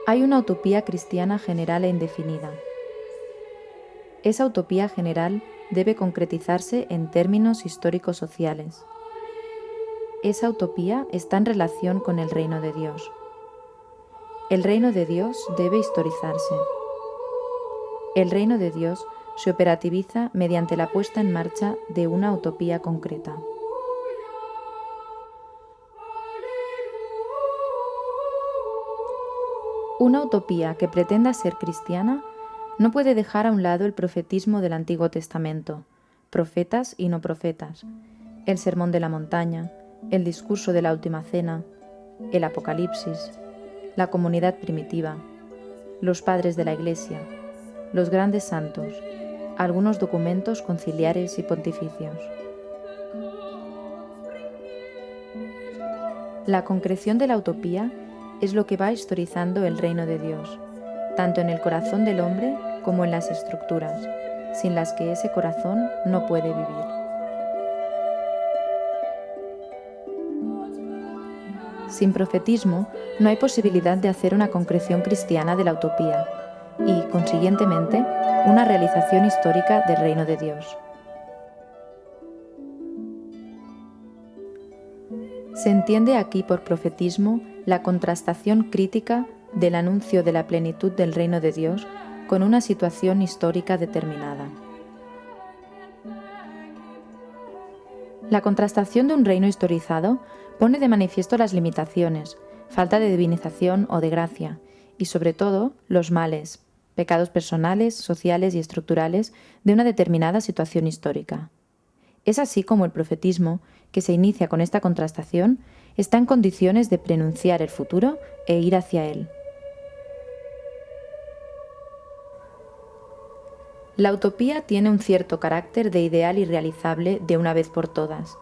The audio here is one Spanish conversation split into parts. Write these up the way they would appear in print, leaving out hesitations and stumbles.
Hay una utopía cristiana general e indefinida. Esa utopía general debe concretizarse en términos históricos sociales. Esa utopía está en relación con el reino de Dios. El reino de Dios debe historizarse. El reino de Dios se operativiza mediante la puesta en marcha de una utopía concreta. Una utopía que pretenda ser cristiana no puede dejar a un lado el profetismo del Antiguo Testamento, profetas y no profetas, el sermón de la montaña, el discurso de la última cena, el Apocalipsis, la comunidad primitiva, los padres de la Iglesia, los grandes santos, algunos documentos conciliares y pontificios. La concreción de la utopía es lo que va historizando el reino de Dios, tanto en el corazón del hombre como en las estructuras, sin las que ese corazón no puede vivir. Sin profetismo no hay posibilidad de hacer una concreción cristiana de la utopía y, consiguientemente, una realización histórica del reino de Dios. Se entiende aquí por profetismo la contrastación crítica del anuncio de la plenitud del reino de Dios con una situación histórica determinada. La contrastación de un reino historizado pone de manifiesto las limitaciones, falta de divinización o de gracia, y sobre todo los males, pecados personales, sociales y estructurales de una determinada situación histórica. Es así como el profetismo, que se inicia con esta contrastación, está en condiciones de preanunciar el futuro e ir hacia él. La utopía tiene un cierto carácter de ideal irrealizable de una vez por todas,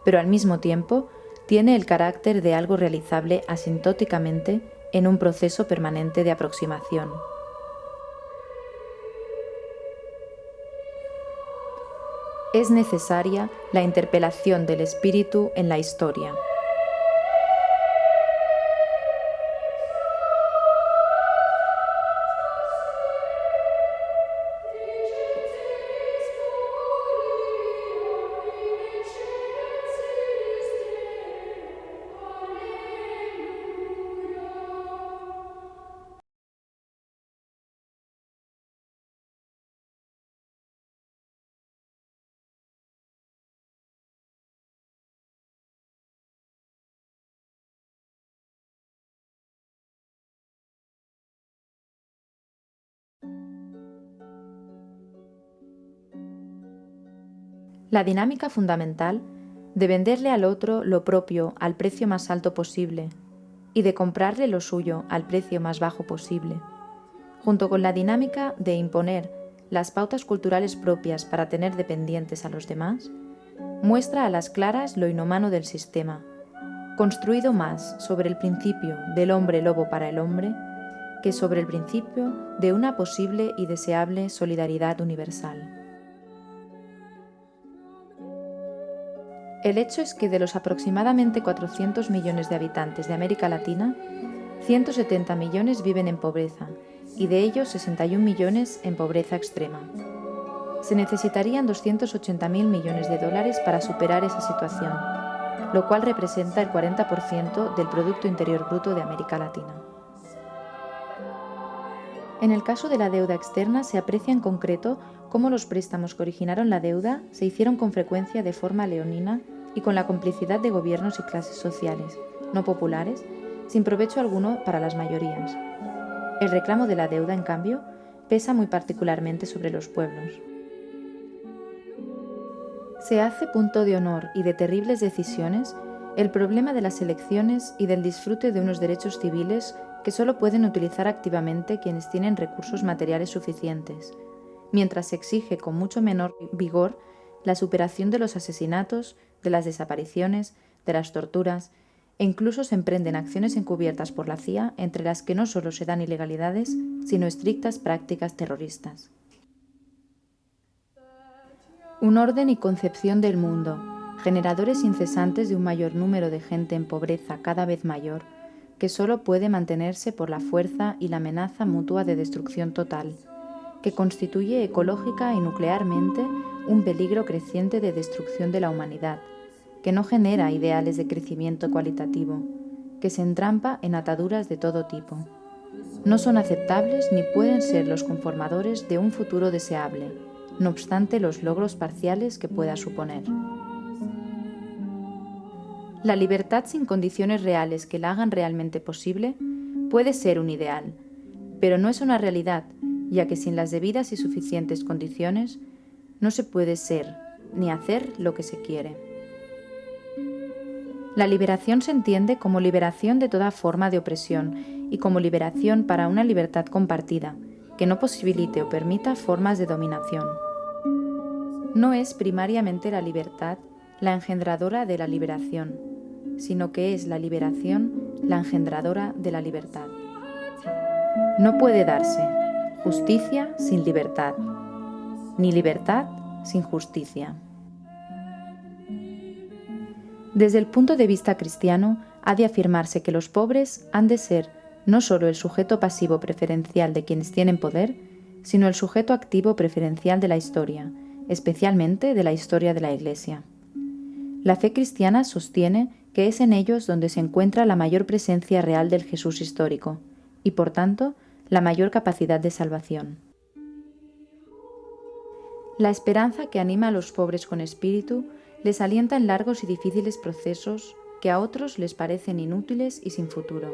pero al mismo tiempo tiene el carácter de algo realizable asintóticamente en un proceso permanente de aproximación. Es necesaria la interpelación del espíritu en la historia. La dinámica fundamental de venderle al otro lo propio al precio más alto posible y de comprarle lo suyo al precio más bajo posible, junto con la dinámica de imponer las pautas culturales propias para tener dependientes a los demás, muestra a las claras lo inhumano del sistema, construido más sobre el principio del hombre lobo para el hombre que sobre el principio de una posible y deseable solidaridad universal. El hecho es que de los aproximadamente 400 millones de habitantes de América Latina, 170 millones viven en pobreza y de ellos 61 millones en pobreza extrema. Se necesitarían 280.000 millones de dólares para superar esa situación, lo cual representa el 40% del Producto Interior Bruto de América Latina. En el caso de la deuda externa se aprecia en concreto cómo los préstamos que originaron la deuda se hicieron con frecuencia de forma leonina y con la complicidad de gobiernos y clases sociales, no populares, sin provecho alguno para las mayorías. El reclamo de la deuda, en cambio, pesa muy particularmente sobre los pueblos. Se hace punto de honor y de terribles decisiones el problema de las elecciones y del disfrute de unos derechos civiles que solo pueden utilizar activamente quienes tienen recursos materiales suficientes, mientras se exige con mucho menor vigor la superación de los asesinatos, de las desapariciones, de las torturas, e incluso se emprenden acciones encubiertas por la CIA entre las que no solo se dan ilegalidades, sino estrictas prácticas terroristas. Un orden y concepción del mundo, generadores incesantes de un mayor número de gente en pobreza cada vez mayor, que solo puede mantenerse por la fuerza y la amenaza mutua de destrucción total, que constituye ecológica y nuclearmente un peligro creciente de destrucción de la humanidad, que no genera ideales de crecimiento cualitativo, que se entrampa en ataduras de todo tipo. No son aceptables ni pueden ser los conformadores de un futuro deseable, no obstante los logros parciales que pueda suponer. La libertad sin condiciones reales que la hagan realmente posible puede ser un ideal, pero no es una realidad, ya que sin las debidas y suficientes condiciones no se puede ser ni hacer lo que se quiere. La liberación se entiende como liberación de toda forma de opresión y como liberación para una libertad compartida, que no posibilite o permita formas de dominación. No es primariamente la libertad la engendradora de la liberación, sino que es la liberación la engendradora de la libertad. No puede darse justicia sin libertad, ni libertad sin justicia. Desde el punto de vista cristiano, ha de afirmarse que los pobres han de ser no solo el sujeto pasivo preferencial de quienes tienen poder, sino el sujeto activo preferencial de la historia, especialmente de la historia de la Iglesia. La fe cristiana sostiene que es en ellos donde se encuentra la mayor presencia real del Jesús histórico, y por tanto, la mayor capacidad de salvación. La esperanza que anima a los pobres con espíritu les alienta en largos y difíciles procesos que a otros les parecen inútiles y sin futuro.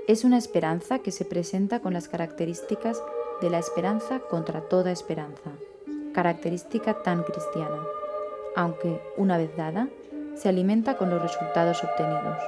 Es una esperanza que se presenta con las características de la esperanza contra toda esperanza, característica tan cristiana, aunque, una vez dada, se alimenta con los resultados obtenidos.